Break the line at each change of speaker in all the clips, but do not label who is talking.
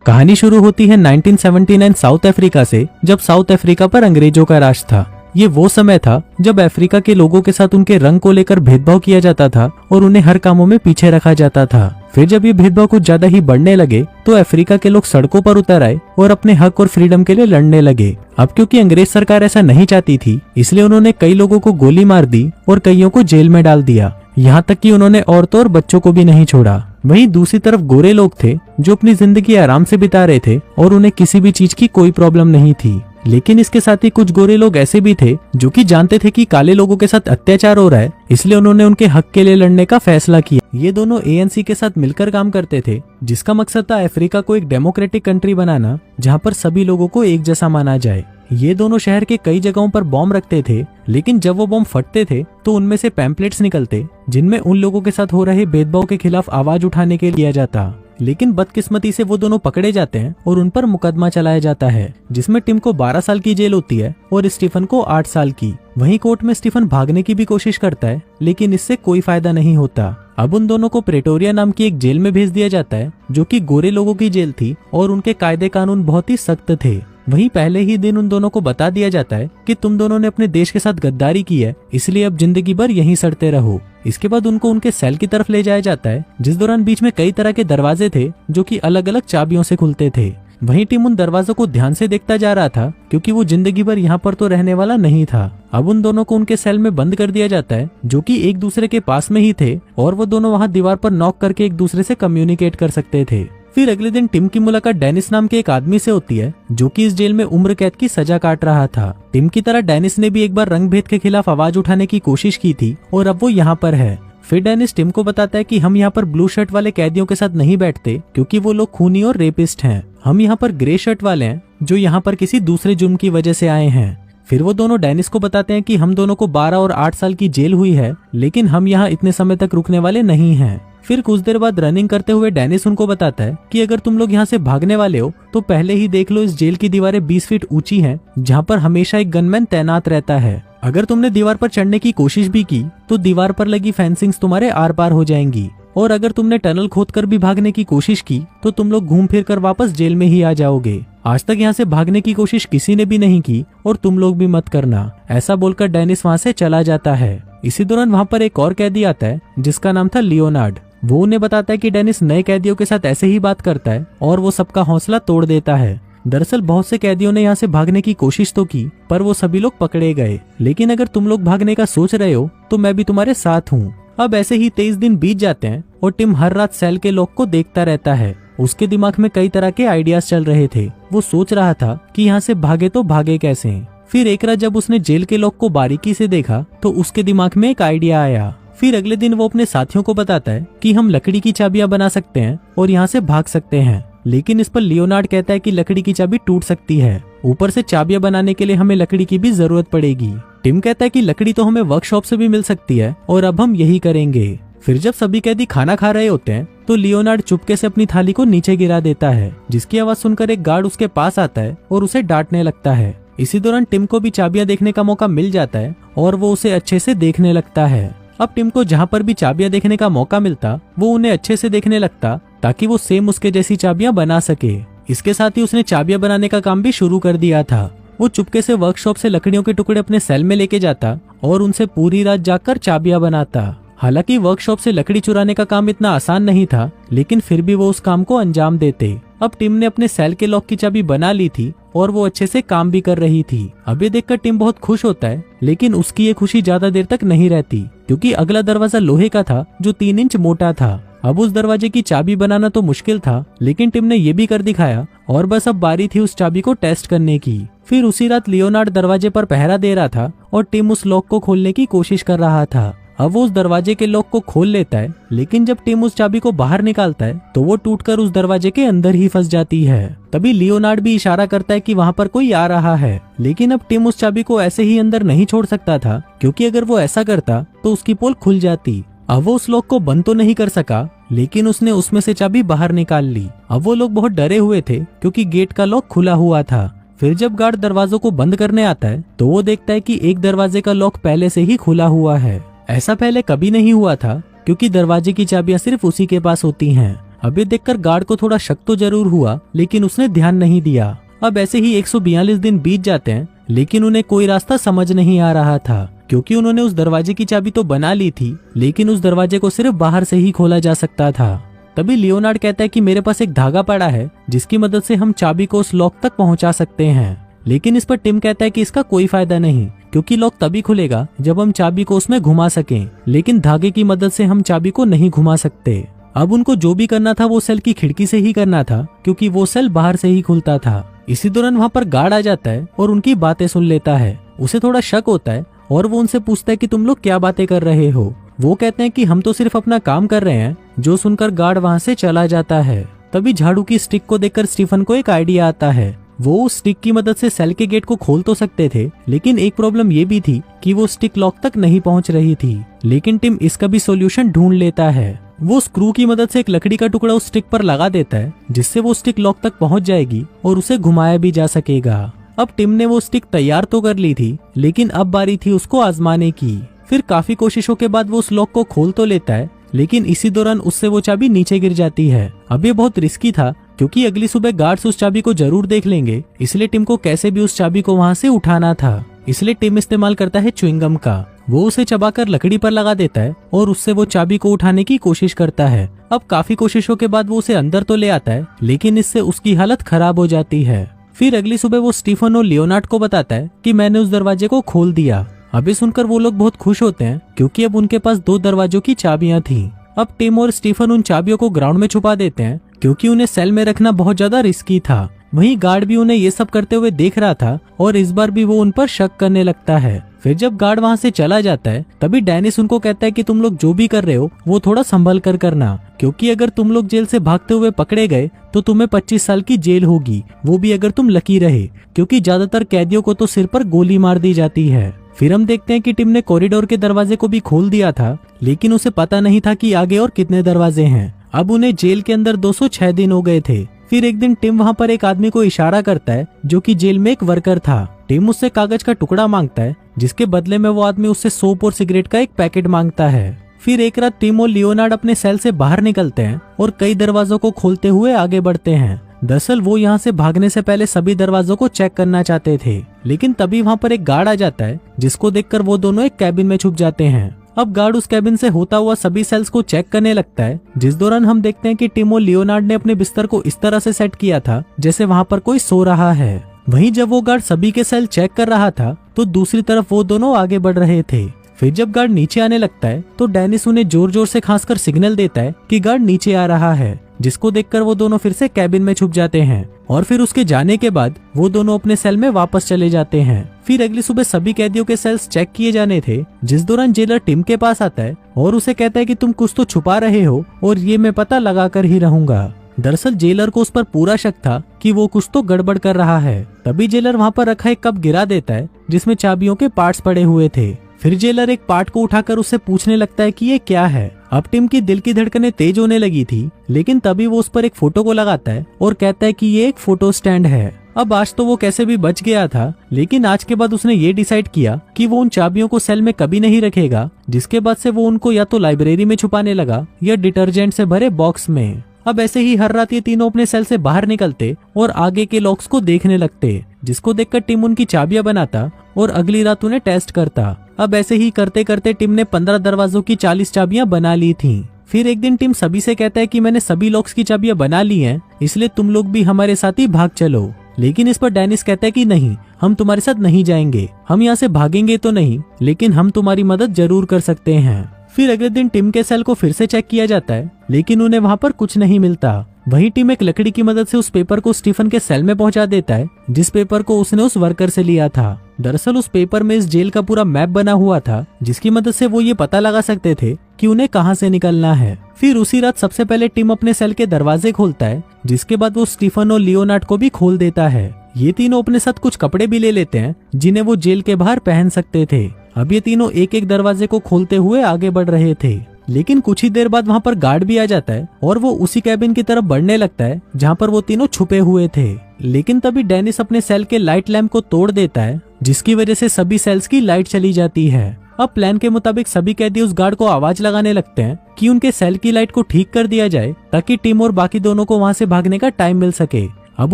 कहानी शुरू होती है 1979 साउथ अफ्रीका से, जब साउथ अफ्रीका पर अंग्रेजों का राज था। ये वो समय था जब अफ्रीका के लोगों के साथ उनके रंग को लेकर भेदभाव किया जाता था और उन्हें हर कामों में पीछे रखा जाता था। फिर जब ये भेदभाव कुछ ज्यादा ही बढ़ने लगे तो अफ्रीका के लोग सड़कों पर उतर आए और अपने हक और फ्रीडम के लिए लड़ने लगे। अब क्योंकि अंग्रेज सरकार ऐसा नहीं चाहती थी, इसलिए उन्होंने कई लोगों को गोली मार दी और कईयों को जेल में डाल दिया। यहाँ तक कि उन्होंने औरतों और बच्चों को भी नहीं छोड़ा। वहीं दूसरी तरफ गोरे लोग थे जो अपनी जिंदगी आराम से बिता रहे थे और उन्हें किसी भी चीज की कोई प्रॉब्लम नहीं थी। लेकिन इसके साथ ही कुछ गोरे लोग ऐसे भी थे जो कि जानते थे कि काले लोगों के साथ अत्याचार हो रहा है, इसलिए उन्होंने उनके हक के लिए लड़ने का फैसला किया। ये दोनों एएनसी के साथ मिलकर काम करते थे, जिसका मकसद था अफ्रीका को एक डेमोक्रेटिक कंट्री बनाना जहाँ पर सभी लोगों को एक जैसा माना जाए। ये दोनों शहर के कई जगहों पर बॉम्ब रखते थे, लेकिन जब वो बॉम्ब फटते थे तो उनमें से पैम्पलेट्स निकलते जिनमें उन लोगों के साथ हो रहे भेदभाव के खिलाफ आवाज उठाने के लिए जाता। लेकिन बदकिस्मती से वो दोनों पकड़े जाते हैं और उन पर मुकदमा चलाया जाता है, जिसमें टिम को 12 साल की जेल होती है और स्टीफन को 8 साल की। वहीं कोर्ट में स्टीफन भागने की भी कोशिश करता है, लेकिन इससे कोई फायदा नहीं होता। अब उन दोनों को प्रेटोरिया नाम की एक जेल में भेज दिया जाता है, जो कि गोरे लोगों की जेल थी और उनके कायदे कानून बहुत ही सख्त थे। वहीं पहले ही दिन उन दोनों को बता दिया जाता है कि तुम दोनों ने अपने देश के साथ गद्दारी की है, इसलिए अब जिंदगी भर यहीं सड़ते रहो। इसके बाद उनको उनके सेल की तरफ ले जाया जाता है, जिस दौरान बीच में कई तरह के दरवाजे थे जो कि अलग अलग चाबियों से खुलते थे। वहीं टिम उन दरवाजों को ध्यान से देखता जा रहा था, क्योंकि वो जिंदगी भर यहाँ पर तो रहने वाला नहीं था। अब उन दोनों को उनके सेल में बंद कर दिया जाता है, जो कि एक दूसरे के पास में ही थे और वो दोनों वहाँ दीवार पर नॉक करके एक दूसरे से कम्युनिकेट कर सकते थे। फिर अगले दिन टिम की मुलाकात डेनिस नाम के एक आदमी से होती है, जो कि इस जेल में उम्र कैद की सजा काट रहा था। टिम की तरह डेनिस ने भी एक बार रंग भेद के खिलाफ आवाज उठाने की कोशिश की थी और अब वो यहाँ पर है। फिर डेनिस टिम को बताता है कि हम यहाँ पर ब्लू शर्ट वाले कैदियों के साथ नहीं बैठते, क्योंकि वो लोग खूनी और रेपिस्ट हैं। हम यहाँ पर ग्रे शर्ट वाले हैं, जो यहाँ पर किसी दूसरे जुर्म की वजह से आए हैं। फिर वो दोनों डेनिस को बताते हैं कि हम दोनों को 12 और 8 साल की जेल हुई है, लेकिन हम यहाँ इतने समय तक रुकने वाले नहीं हैं। फिर कुछ देर बाद रनिंग करते हुए डेनिस उनको बताता है कि अगर तुम लोग यहाँ से भागने वाले हो तो पहले ही देख लो, इस जेल की दीवारें 20 फीट ऊंची हैं, जहाँ पर हमेशा एक गनमैन तैनात रहता है। अगर तुमने दीवार पर चढ़ने की कोशिश भी की तो दीवार पर लगी फेंसिंग्स तुम्हारे आर पार हो जाएंगी, और अगर तुमने टनल खोदकर भी भागने की कोशिश की तो तुम लोग घूम फिर कर वापस जेल में ही आ जाओगे। आज तक यहाँ से भागने की कोशिश किसी ने भी नहीं की और तुम लोग भी मत करना। ऐसा बोलकर डेनिस वहाँ से चला जाता है। इसी दौरान वहाँ पर एक और कैदी आता है जिसका नाम था लियोनार्ड। वो उन्हें बताता है कि डेनिस नए कैदियों के साथ ऐसे ही बात करता है और वो सबका हौसला तोड़ देता है। दरअसल बहुत से कैदियों ने यहाँ से भागने की कोशिश तो की, पर वो सभी लोग पकड़े गए। लेकिन अगर तुम लोग भागने का सोच रहे हो तो मैं भी तुम्हारे साथ हूँ। अब ऐसे ही 23 दिन बीत जाते हैं और टिम हर रात सेल के लॉक को देखता रहता है। उसके दिमाग में कई तरह के आइडियाज चल रहे थे। वो सोच रहा था कि यहाँ से भागे तो भागे कैसे। फिर एक रात जब उसने जेल के लॉक को बारीकी से देखा तो उसके दिमाग में एक आइडिया आया। फिर अगले दिन वो अपने साथियों को बताता है कि हम लकड़ी की चाबियां बना सकते हैं और यहाँ से भाग सकते हैं। लेकिन इस पर लियोनार्ड कहता है कि लकड़ी की चाबी टूट सकती है, ऊपर से चाबियां बनाने के लिए हमें लकड़ी की भी जरूरत पड़ेगी। टिम कहता है कि लकड़ी तो हमें वर्कशॉप से भी मिल सकती है और अब हम यही करेंगे। फिर जब सभी कैदी खाना खा रहे होते हैं तो लियोनार्ड चुपके से अपनी थाली को नीचे गिरा देता है, जिसकी आवाज सुनकर एक गार्ड उसके पास आता है और उसे डांटने लगता है। इसी दौरान टिम को भी चाबियां देखने का मौका मिल जाता है और वो उसे अच्छे से देखने लगता है। अब टिम को जहाँ पर भी चाबियां देखने का मौका मिलता वो उन्हें अच्छे से देखने लगता, ताकि वो सेम उसके जैसी चाबियां बना सके। इसके साथ ही उसने चाबियां बनाने का काम भी शुरू कर दिया था। वो चुपके से वर्कशॉप से लकड़ियों के टुकड़े अपने सेल में लेके जाता और उनसे पूरी रात जाकर चाबियां बनाता। हालांकि वर्कशॉप से लकड़ी चुराने का काम इतना आसान नहीं था, लेकिन फिर भी वो उस काम को अंजाम देते। अब टिम ने अपने सेल के लॉक की चाबी बना ली थी और वो अच्छे से काम भी कर रही थी। अब ये देखकर टिम बहुत खुश होता है, लेकिन उसकी ये खुशी ज्यादा देर तक नहीं रहती, क्योंकि अगला दरवाजा लोहे का था जो 3 इंच मोटा था। अब उस दरवाजे की चाबी बनाना तो मुश्किल था, लेकिन टिम ने ये भी कर दिखाया और बस अब बारी थी उस चाबी को टेस्ट करने की। फिर उसी रात लियोनार्ड दरवाजे पर पहरा दे रहा था और टिम उस लॉक को खोलने की कोशिश कर रहा था। अब वो उस दरवाजे के लॉक को खोल लेता है, लेकिन जब टिम उस चाबी को बाहर निकालता है तो वो टूटकर उस दरवाजे के अंदर ही फंस जाती है। तभी लियोनार्ड भी इशारा करता है कि वहाँ पर कोई आ रहा है, लेकिन अब टिम उस चाबी को ऐसे ही अंदर नहीं छोड़ सकता था, क्योंकि अगर वो ऐसा करता तो उसकी पोल खुल जाती। अब वो उस लॉक को बंद तो नहीं कर सका, लेकिन उसने उसमें से चाबी बाहर निकाल ली। अब वो लोग बहुत डरे हुए थे, क्योंकि गेट का लॉक खुला हुआ था। फिर जब गार्ड दरवाजों को बंद करने आता है तो वो देखता है कि एक दरवाजे का लॉक पहले से ही खुला हुआ है। ऐसा पहले कभी नहीं हुआ था, क्योंकि दरवाजे की चाबियां सिर्फ उसी के पास होती हैं। अब ये देखकर गार्ड को थोड़ा शक तो जरूर हुआ, लेकिन उसने ध्यान नहीं दिया। अब ऐसे ही 142 दिन बीत जाते हैं, लेकिन उन्हें कोई रास्ता समझ नहीं आ रहा था, क्योंकि उन्होंने उस दरवाजे की चाबी तो बना ली थी, लेकिन उस दरवाजे को सिर्फ बाहर से ही खोला जा सकता था। तभी लियोनार्ड कहता है कि मेरे पास एक धागा पड़ा है जिसकी मदद से हम चाबी को उस लॉक तक पहुंचा सकते हैं। लेकिन इस पर टिम कहता है कि इसका कोई फायदा नहीं, क्योंकि लॉक तभी खुलेगा जब हम चाबी को उसमें घुमा सकें, लेकिन धागे की मदद से हम चाबी को नहीं घुमा सकते। अब उनको जो भी करना था वो सेल की खिड़की से ही करना था, क्योंकि वो सेल बाहर से ही खुलता था। इसी दौरान वहाँ पर गार्ड आ जाता है और उनकी बातें सुन लेता है। उसे थोड़ा शक होता है और वो उनसे पूछता है कि तुम लोग क्या बातें कर रहे हो। वो कहते हैं कि हम तो सिर्फ अपना काम कर रहे हैं। जो सुनकर गार्ड वहाँ से चला जाता है। तभी झाड़ू की स्टिक को देखकर स्टीफन को एक आइडिया आता है। वो उस स्टिक की मदद से सेल के गेट को खोल तो सकते थे, लेकिन एक प्रॉब्लम ये भी थी कि वो स्टिक लॉक तक नहीं पहुंच रही थी। लेकिन टिम इसका भी सॉल्यूशन ढूंढ लेता है। वो स्क्रू की मदद से एक लकड़ी का टुकड़ा उस स्टिक पर लगा देता है, जिससे वो स्टिक लॉक तक पहुंच जाएगी और उसे घुमाया भी जा सकेगा। अब टिम ने वो स्टिक तैयार तो कर ली थी, लेकिन अब बारी थी उसको आजमाने की। फिर काफी कोशिशों के बाद वो उस लॉक को खोल तो लेता है, लेकिन इसी दौरान उससे वो चाबी नीचे गिर जाती है। अब ये बहुत रिस्की था, क्योंकि अगली सुबह गार्ड्स उस चाबी को जरूर देख लेंगे, इसलिए टिम को कैसे भी उस चाबी को वहाँ से उठाना था। इसलिए टिम इस्तेमाल करता है च्युइंगम का। वो उसे चबाकर लकड़ी पर लगा देता है और उससे वो चाबी को उठाने की कोशिश करता है। अब काफी कोशिशों के बाद वो उसे अंदर तो ले आता है, लेकिन इससे उसकी हालत खराब हो जाती है। फिर अगली सुबह वो स्टीफन और लियोनार्ड को बताता है कि मैंने उस दरवाजे को खोल दिया। अभी सुनकर वो लोग बहुत खुश होते हैं, क्योंकि अब उनके पास 2 दरवाजों की चाबियां थी। अब टिम और स्टीफन उन चाबियों को ग्राउंड में छुपा देते हैं, क्योंकि उन्हें सेल में रखना बहुत ज्यादा रिस्की था। वहीं गार्ड भी उन्हें ये सब करते हुए देख रहा था और इस बार भी वो उन पर शक करने लगता है। फिर जब गार्ड वहाँ से चला जाता है, तभी डेनिस उनको कहता है कि तुम लोग जो भी कर रहे हो वो थोड़ा संभल कर करना, क्योंकि अगर तुम लोग जेल से भागते हुए पकड़े गए तो तुम्हें 25 साल की जेल होगी, वो भी अगर तुम लकी रहे, क्योंकि ज्यादातर कैदियों को तो सिर पर गोली मार दी जाती है। फिर हम देखते हैं कि टिम ने कॉरिडोर के दरवाजे को भी खोल दिया था, लेकिन उसे पता नहीं था कि आगे और कितने दरवाजे हैं। अब उन्हें जेल के अंदर 206 दिन हो गए थे। फिर एक दिन टिम वहाँ पर एक आदमी को इशारा करता है, जो कि जेल में एक वर्कर था। टिम उससे कागज का टुकड़ा मांगता है, जिसके बदले में वो आदमी उससे सोप और सिगरेट का एक पैकेट मांगता है। फिर एक रात टिम और लियोनार्ड अपने सेल से बाहर निकलते हैं और कई दरवाजों को खोलते हुए आगे बढ़ते हैं। दरअसल वो यहाँ से भागने से पहले सभी दरवाजों को चेक करना चाहते थे, लेकिन तभी वहाँ पर एक गार्ड आ जाता है, जिसको देखकर वो दोनों एक कैबिन में छुप जाते हैं। अब गार्ड उस कैबिन से होता हुआ सभी सेल्स को चेक करने लगता है, जिस दौरान हम देखते हैं कि टिम और लियोनार्ड ने अपने बिस्तर को इस तरह से सेट किया था जैसे वहाँ पर कोई सो रहा है। वहीं जब वो गार्ड सभी के सेल चेक कर रहा था, तो दूसरी तरफ वो दोनों आगे बढ़ रहे थे। फिर जब गार्ड नीचे आने लगता है, तो डेनिस उन्हें जोर जोर से खांसकर सिग्नल देता है कि गार्ड नीचे आ रहा है, जिसको देखकर वो दोनों फिर से कैबिन में छुप जाते हैं। और फिर उसके जाने के बाद वो दोनों अपने सेल में वापस चले जाते हैं। फिर अगली सुबह सभी कैदियों के सेल्स चेक किए जाने थे, जिस दौरान जेलर टिम के पास आता है और उसे कहता है कि तुम कुछ तो छुपा रहे हो और ये मैं पता लगा कर ही रहूंगा। दरअसल जेलर को उस पर पूरा शक था कि वो कुछ तो गड़बड़ कर रहा है। तभी जेलर वहाँ पर रखा एक कप गिरा देता है, जिसमें चाबियों के पार्ट्स पड़े हुए थे। फिर जेलर एक पार्ट को उठाकर उससे पूछने लगता है कि ये क्या है। अब टिम की दिल की धड़कनें तेज होने लगी थी, लेकिन तभी वो उस पर एक फोटो को लगाता है और कहता है कि ये एक फोटो स्टैंड है। अब आज तो वो कैसे भी बच गया था, लेकिन आज के बाद उसने ये डिसाइड किया कि वो उन चाबियों को सेल में कभी नहीं रखेगा। जिसके बाद से वो उनको या तो लाइब्रेरी में छुपाने लगा या डिटर्जेंट से भरे बॉक्स में। अब ऐसे ही हर रात ये तीनों अपने सेल से बाहर निकलते और आगे के लॉक्स को देखने लगते, जिसको देखकर टिम उनकी चाबियां बनाता और अगली रात उन्हें टेस्ट करता। अब ऐसे ही करते करते टिम ने 15 दरवाजों की 40 चाबियां बना ली थीं। फिर एक दिन टिम सभी से कहता है कि मैंने सभी लॉक्स की चाबियां बना ली हैं, इसलिए तुम लोग भी हमारे साथ ही भाग चलो। लेकिन इस पर डेनिस कहता है कि नहीं, हम तुम्हारे साथ नहीं जाएंगे। हम यहाँ से भागेंगे तो नहीं, लेकिन हम तुम्हारी मदद जरूर कर सकते हैं। फिर अगले दिन टिम के सेल को फिर से चेक किया जाता है, लेकिन उन्हें वहाँ पर कुछ नहीं मिलता। वहीं टिम एक लकड़ी की मदद से उस पेपर को स्टीफन के सेल में पहुंचा देता है, जिस पेपर को उसने उस वर्कर से लिया था। दरअसल उस पेपर में इस जेल का पूरा मैप बना हुआ था, जिसकी मदद से वो ये पता लगा सकते थे कि उन्हें कहां से निकलना है। फिर उसी रात सबसे पहले टिम अपने सेल के दरवाजे खोलता है, जिसके बाद वो स्टीफन और लियोनार्ड को भी खोल देता है। ये तीनों अपने साथ कुछ कपड़े भी ले लेते हैं, जिन्हें वो जेल के बाहर पहन सकते थे। अब ये तीनों एक एक दरवाजे को खोलते हुए आगे बढ़ रहे थे, लेकिन कुछ ही देर बाद वहाँ पर गार्ड भी आ जाता है और वो उसी कैबिन की तरफ बढ़ने लगता है जहाँ पर वो तीनों छुपे हुए थे। लेकिन तभी डेनिस अपने सेल के लाइट लैंप को तोड़ देता है, जिसकी वजह से सभी सेल्स की लाइट चली जाती है। अब प्लान के मुताबिक सभी कैदी उस गार्ड को आवाज लगाने लगते हैं कि उनके सेल की लाइट को ठीक कर दिया जाए ताकि टिम और बाकी दोनों को वहां से भागने का टाइम मिल सके। अब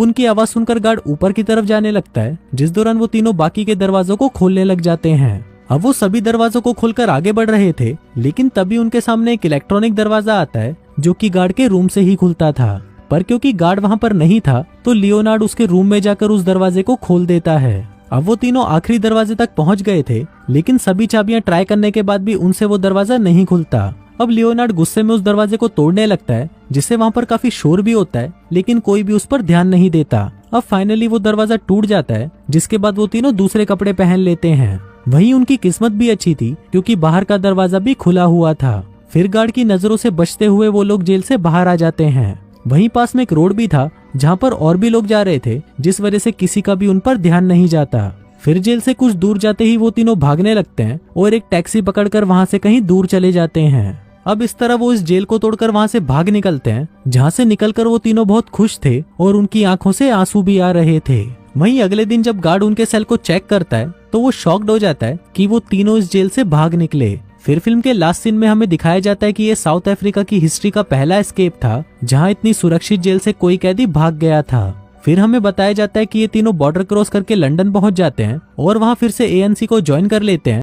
उनकी आवाज सुनकर गार्ड ऊपर की तरफ जाने लगता है, जिस दौरान वो तीनों बाकी के दरवाजों को खोलने लग जाते हैं। अब वो सभी दरवाजों को खोलकर आगे बढ़ रहे थे, लेकिन तभी उनके सामने एक इलेक्ट्रॉनिक दरवाजा आता है जो कि गार्ड के रूम से ही खुलता था। पर क्योंकि गार्ड वहां पर नहीं था तो लियोनार्ड उसके रूम में जाकर उस दरवाजे को खोल देता है। अब वो तीनों आखिरी दरवाजे तक पहुंच गए थे, लेकिन सभी चाबियां ट्राई करने के बाद भी उनसे वो दरवाजा नहीं खुलता। अब लियोनार्ड गुस्से में उस दरवाजे को तोड़ने लगता है, जिससे वहां पर काफी शोर भी होता है, लेकिन कोई भी उस पर ध्यान नहीं देता। अब फाइनली वो दरवाजा टूट जाता है, जिसके बाद वो तीनों दूसरे कपड़े पहन लेते हैं। वहीं उनकी किस्मत भी अच्छी थी क्योंकि बाहर का दरवाजा भी खुला हुआ था। फिर गार्ड की नजरों से बचते हुए वो लोग जेल से बाहर आ जाते हैं। वहीं पास में एक रोड भी था जहाँ पर और भी लोग जा रहे थे, जिस वजह से किसी का भी उन पर ध्यान नहीं जाता। फिर जेल से कुछ दूर जाते ही वो तीनों भागने लगते हैं और एक टैक्सी पकड़कर वहां से कहीं दूर चले जाते हैं। अब इस तरह वो इस जेल को तोड़कर वहां से भाग निकलते हैं, जहां से निकलकर वो तीनों बहुत खुश थे और उनकी आंखों से आंसू भी आ रहे थे। वहीं अगले दिन जब गार्ड उनके सेल को चेक करता है तो वो शॉक्ड हो जाता है कि वो तीनों इस जेल से भाग निकले। फिर फिल्म के लास्ट सीन में हमें दिखाया जाता है कि ये साउथ अफ्रीका की हिस्ट्री का पहला एस्केप था जहां इतनी सुरक्षित जेल से कोई कैदी भाग गया था। फिर हमें बताया जाता है कि ये तीनों बॉर्डर क्रॉस करके लंदन पहुंच जाते हैं और वहां फिर से एएनसी को ज्वाइन कर लेते हैं।